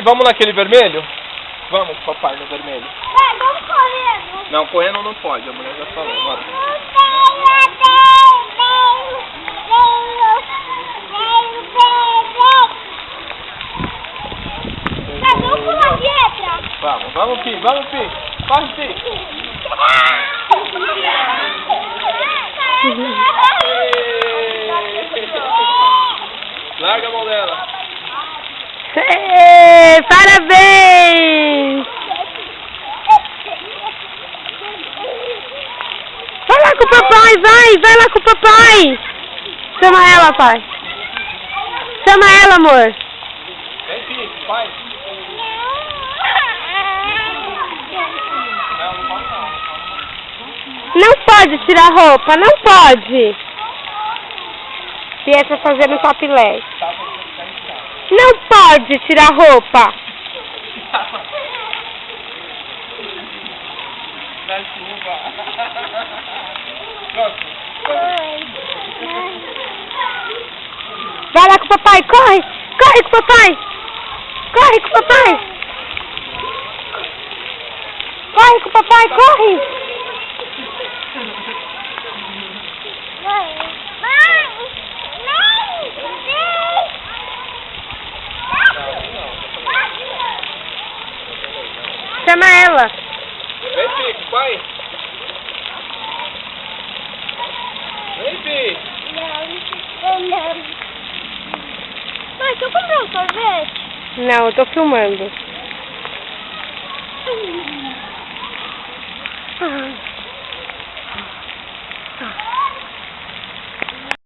vamos naquele vermelho? Vamos, papai, no vermelho. Vamos correndo. Não, correndo não pode, a mulher já falou. Bora. Vamos pular de letra. Vamos, Pi, vamos, Pi. Corre, Pi. Larga a mão dela. Parabéns! Vai lá com o papai, vai lá com o papai! Chama ela, pai. Chama ela, amor. Vem, Pi, vai. Não pode tirar roupa, não pode. Pia tá fazendo topless. Não pode tirar roupa. Na chuva. Pronto. Vai lá com o papai, corre! Corre com o papai! Corre com o papai! Corre com o papai, corre! Chama ela! Vem, Pi, pai. Vem, Pi. Não. Mãe, deixa eu comprar um sorvete? Não, eu tô filmando.